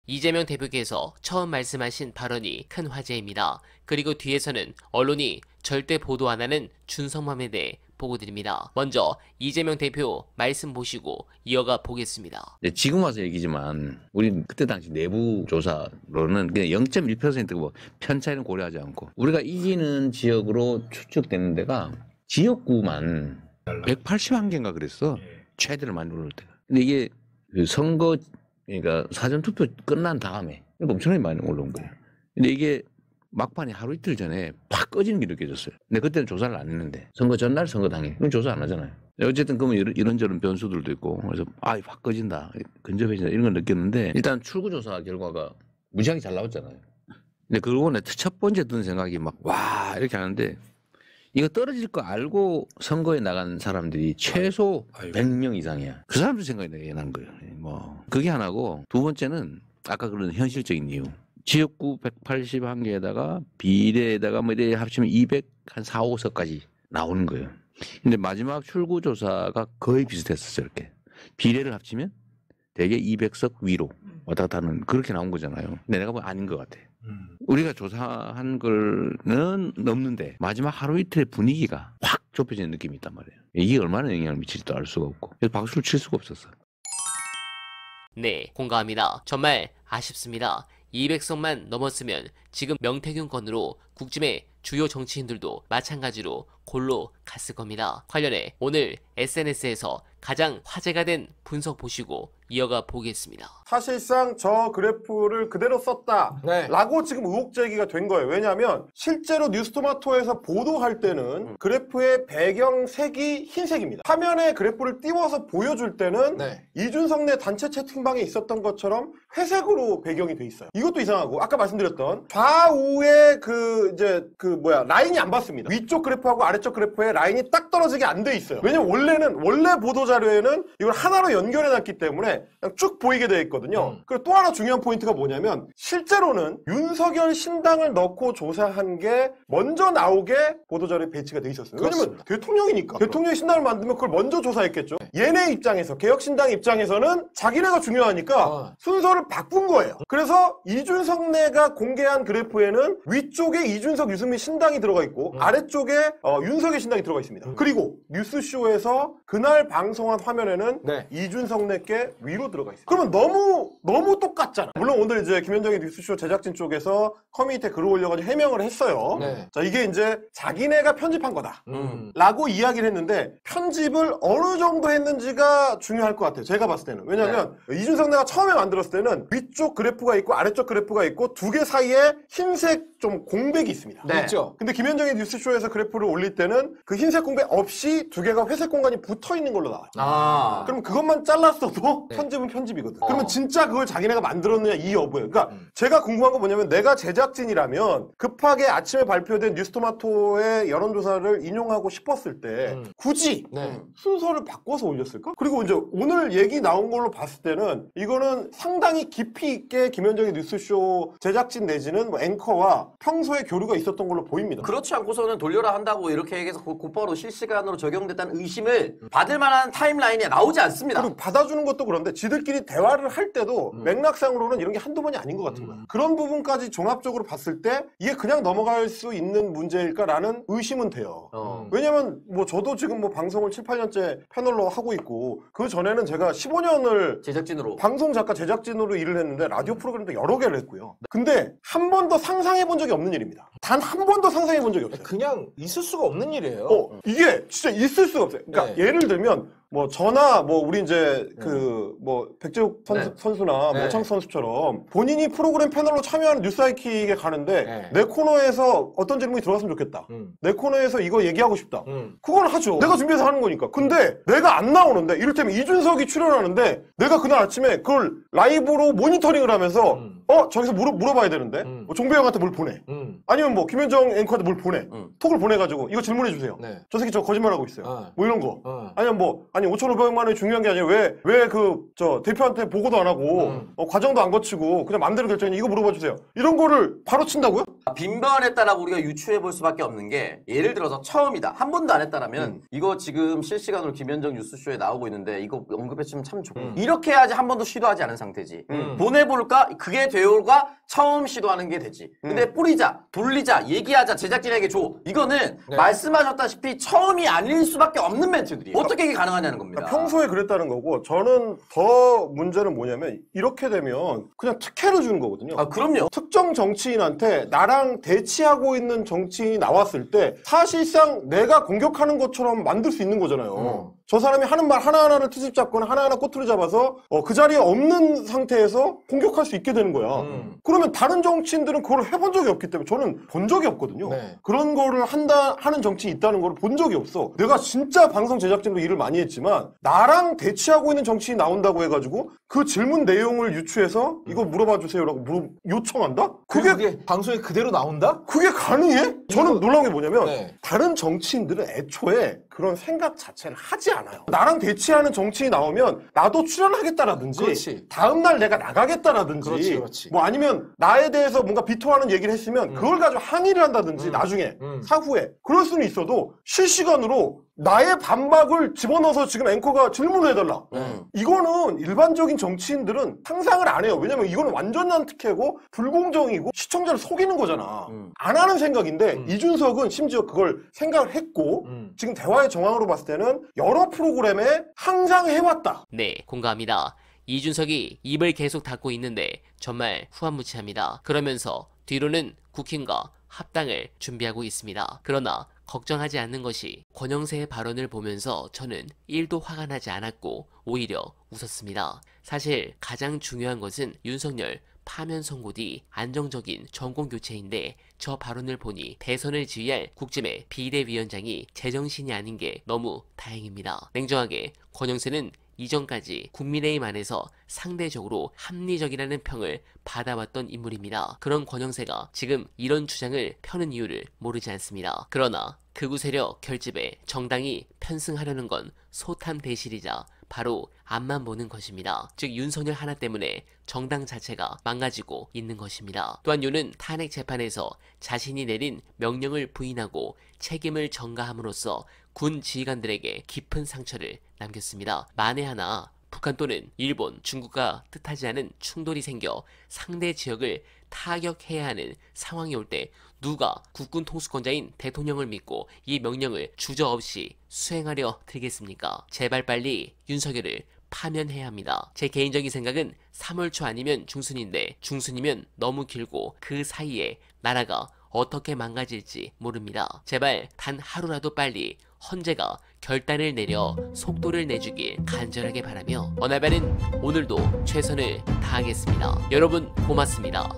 이재명 대표께서 처음 말씀하신 발언이 큰 화제입니다. 그리고 뒤에서는 언론이 절대 보도 안 하는 준성맘에 대해 보고드립니다. 먼저 이재명 대표 말씀 보시고 이어가 보겠습니다. 네, 지금 와서 얘기지만 우리 그때 당시 내부 조사로는 그냥 0.1%고 편차는 고려하지 않고 우리가 이기는 지역으로 추측되는 데가 지역구만 181개인가 그랬어. 최대를 많이 올릴 때가. 근데 이게 그 선거 그러니까 사전투표 끝난 다음에 엄청나게 많이 올라온 거예요. 근데 이게 막판에 하루 이틀 전에 팍 꺼지는 게 느껴졌어요. 근데 그때는 조사를 안 했는데 선거 전날 선거 당일 그럼 조사 안 하잖아요. 어쨌든 그러면 이런저런 변수들도 있고 그래서 팍 꺼진다 근접해진다 이런 걸 느꼈는데 일단 출구조사 결과가 무지하게 잘 나왔잖아요. 근데 그러고 첫 번째 든 생각이 막 와 이렇게 하는데 이거 떨어질 거 알고 선거에 나간 사람들이 최소 100명 이상이야. 그 사람들 생각이 난 거예요. 뭐 그게 하나고 두 번째는 아까 그런 현실적인 이유. 지역구 181개에다가 비례에다가 뭐 이래 합치면 200한 5석까지 나오는 거예요. 근데 마지막 출구조사가 거의 비슷했었어요. 이렇게 비례를 합치면 대개 200석 위로 왔다 갔다 하는 그렇게 나온 거잖아요. 근데 내가 보면 아닌 것 같아. 우리가 조사한 거는 넘는데 마지막 하루 이틀의 분위기가 확 좁혀지는 느낌이 있단 말이에요. 이게 얼마나 영향을 미칠지도 알 수가 없고 그래서 박수를 칠 수가 없었어. 네, 공감합니다. 정말 아쉽습니다. 200석만 넘었으면 지금 명태균 건으로 국짐의 주요 정치인들도 마찬가지로 골로 갔을 겁니다. 관련해 오늘 SNS에서 가장 화제가 된 분석 보시고 이어가 보겠습니다. 사실상 저 그래프를 그대로 썼다라고 지금 의혹 제기가 된 거예요. 왜냐하면 실제로 뉴스토마토에서 보도할 때는 그래프의 배경색이 흰색입니다. 화면에 그래프를 띄워서 보여줄 때는 이준석 내 단체 채팅방에 있었던 것처럼 회색으로 배경이 돼 있어요. 이것도 이상하고 아까 말씀드렸던 좌우의 라인이 안 봤습니다. 위쪽 그래프하고 아래쪽 그래프에 라인이 딱 떨어지게 안 돼 있어요. 왜냐면 원래 보도 자료에는 이걸 하나로 연결해 놨기 때문에 그냥 쭉 보이게 되어 있거든요. 그리고 또 하나 중요한 포인트가 뭐냐면 실제로는 윤석열 신당을 넣고 조사한 게 먼저 나오게 보도자료에 배치가 돼 있었어요. 왜냐면 대통령이니까. 대통령이 신당을 만들면 그걸 먼저 조사했겠죠. 얘네 입장에서 개혁신당 입장에서는 자기네가 중요하니까 순서를 바꾼 거예요. 그래서 이준석 내가 공개한 그래프에는 위쪽에 이준석, 유승민 신당이 들어가 있고 아래쪽에 윤석열 신당이 들어가 있습니다. 그리고 뉴스쇼에서 그날 방송한 화면에는 이준석 내께 위로 들어가 있어요. 그러면 너무 똑같잖아. 물론 오늘 이제 김현정의 뉴스쇼 제작진 쪽에서 커뮤니티에 글을 올려가지고 해명을 했어요. 자, 이게 이제 자기네가 편집한 거다 라고 이야기를 했는데 편집을 어느 정도 했는지가 중요할 것 같아요. 제가 봤을 때는. 왜냐하면 이준석 내가 처음에 만들었을 때는 위쪽 그래프가 있고 아래쪽 그래프가 있고 두 개 사이에 흰색 좀 공백이 있습니다. 있죠. 근데 김현정의 뉴스쇼에서 그래프를 올릴 때는 그 흰색 공백 없이 두 개가 회색 공간이 붙어 있는 걸로 나와요. 그럼 그것만 잘랐어도 편집은 편집이거든. 그러면 진짜 그걸 자기네가 만들었느냐 이 여부예요. 그러니까 제가 궁금한 건 뭐냐면 내가 제작진이라면 급하게 아침에 발표된 뉴스토마토의 여론조사를 인용하고 싶었을 때 굳이 순서를 바꿔서 올렸을까? 그리고 이제 오늘 얘기 나온 걸로 봤을 때는 이거는 상당히 깊이 있게 김현정의 뉴스쇼 제작진 내지는 뭐 앵커와 평소에 교류가 있었던 걸로 보입니다. 그렇지 않고서는 돌려라 한다고 이렇게 얘기해서 곧바로 실시간으로 적용됐다는 의심을 받을 만한 타임라인이 나오지 않습니다. 그리고 받아주는 것도 그런데 지들끼리 대화를 할 때도 맥락상으로는 이런 게 한두 번이 아닌 것 같은 거야. 그런 부분까지 종합적으로 봤을 때 이게 그냥 넘어갈 수 있는 문제일까라는 의심은 돼요. 왜냐면 뭐 저도 지금 뭐 방송을 7, 8년째 패널로 하고 있고 그 전에는 제가 15년을 제작진으로 방송 작가 제작진으로 일을 했는데 라디오 프로그램도 여러 개를 했고요. 근데 한 번도 상상해 본 적이 없는 일입니다. 단 한 번도 상상해 본 적이 없어요. 그냥 있을 수가 없는 일이에요. 이게 진짜 있을 수가 없어요. 그러니까 예를 들면 뭐 저나 뭐 우리 이제 그 뭐 백재욱 선수나 뭐 오창수 선수처럼 본인이 프로그램 패널로 참여하는 뉴스하이킥에 가는데 내 코너에서 어떤 질문이 들어갔으면 좋겠다. 내 코너에서 이거 얘기하고 싶다. 그건 하죠. 내가 준비해서 하는 거니까. 근데 내가 안 나오는데 이를테면 이준석이 출연하는데 내가 그날 아침에 그걸 라이브로 모니터링을 하면서 저기서 물어봐야 되는데 뭐 종배형한테 뭘 보내. 아니면 뭐 김현정 앵커한테 뭘 보내. 톡을 보내가지고 이거 질문해 주세요. 저 새끼 저 거짓말하고 있어요. 뭐 이런 거. 아니면 아니 5,500만 원이 중요한 게 아니라 왜 저 대표한테 보고도 안 하고 과정도 안 거치고 그냥 맘대로 결정해 이거 물어봐 주세요. 이런 거를 바로 친다고요? 빈번했다라고 우리가 유추해 볼 수밖에 없는 게 예를 들어서 처음이다. 한 번도 안 했다라면 이거 지금 실시간으로 김현정 뉴스쇼에 나오고 있는데 이거 언급했으면 참 좋고 이렇게 해야지 한 번도 시도하지 않은 상태지. 보내볼까? 그게 되올까? 처음 시도하는 게 되지. 근데 뿌리자, 돌리자, 얘기하자, 제작진에게 줘. 이거는 말씀하셨다시피 처음이 아닐 수밖에 없는 멘트들이에요. 어떻게 이게 가능하냐는 겁니다. 그러니까 평소에 그랬다는 거고 저는 더 문제는 뭐냐면 이렇게 되면 그냥 특혜를 주는 거거든요. 아, 그럼요. 특정 정치인한테 나랑 대치하고 있는 정치인이 나왔을 때 사실상 내가 공격하는 것처럼 만들 수 있는 거잖아요. 저 사람이 하는 말 하나하나를 트집 잡거나 하나하나 꼬투리 잡아서 그 자리에 없는 상태에서 공격할 수 있게 되는 거야. 그러면 다른 정치인들은 그걸 해본 적이 없기 때문에 저는 본 적이 없거든요. 그런 거를 하는 정치인이 있다는 걸 본 적이 없어. 내가 진짜 방송 제작진도 일을 많이 했지만 나랑 대치하고 있는 정치인이 나온다고 해가지고 그 질문 내용을 유추해서 이거 물어봐 주세요라고 요청한다? 그게 방송에 그대로 나온다? 그게 가능해? 저는 놀라운 게 뭐냐면 다른 정치인들은 애초에 그런 생각 자체를 하지 않아요. 나랑 대치하는 정치인이 나오면 나도 출연하겠다라든지 그렇지. 다음날 내가 나가겠다라든지 그렇지. 뭐 아니면 나에 대해서 뭔가 비토하는 얘기를 했으면 그걸 가지고 항의를 한다든지 나중에 사후에 그럴 수는 있어도 실시간으로 나의 반박을 집어넣어서 지금 앵커가 질문을 해달라. 이거는 일반적인 정치인들은 상상을 안 해요. 왜냐면 이거는 완전한 특혜고 불공정이고 시청자를 속이는 거잖아. 안 하는 생각인데 이준석은 심지어 그걸 생각을 했고 지금 대화의 정황으로 봤을 때는 여러 프로그램에 항상 해왔다. 네, 공감합니다. 이준석이 입을 계속 닫고 있는데 정말 후한무치합니다. 그러면서 뒤로는 국힘과 합당을 준비하고 있습니다. 그러나 걱정하지 않는 것이 권영세의 발언을 보면서 저는 1도 화가 나지 않았고 오히려 웃었습니다. 사실 가장 중요한 것은 윤석열 파면 선고 뒤 안정적인 정권교체인데 저 발언을 보니 대선을 지휘할 국짐의 비대위원장이 제정신이 아닌 게 너무 다행입니다. 냉정하게 권영세는 이전까지 국민의힘 안에서 상대적으로 합리적이라는 평을 받아왔던 인물입니다. 그런 권영세가 지금 이런 주장을 펴는 이유를 모르지 않습니다. 그러나 극우 세력 결집에 정당이 편승하려는 건 소탐대실이자 바로 앞만 보는 것입니다. 즉 윤석열 하나 때문에 정당 자체가 망가지고 있는 것입니다. 또한 윤은 탄핵 재판에서 자신이 내린 명령을 부인하고 책임을 전가함으로써 군 지휘관들에게 깊은 상처를 남겼습니다. 만에 하나 북한 또는 일본, 중국과 뜻하지 않은 충돌이 생겨 상대 지역을 타격해야 하는 상황이 올 때 누가 국군 통수권자인 대통령을 믿고 이 명령을 주저없이 수행하려 들겠습니까? 제발 빨리 윤석열을 파면해야 합니다. 제 개인적인 생각은 3월 초 아니면 중순인데 중순이면 너무 길고 그 사이에 나라가 어떻게 망가질지 모릅니다. 제발 단 하루라도 빨리 헌재가 결단을 내려 속도를 내주길 간절하게 바라며 어나바는 오늘도 최선을 다하겠습니다. 여러분 고맙습니다.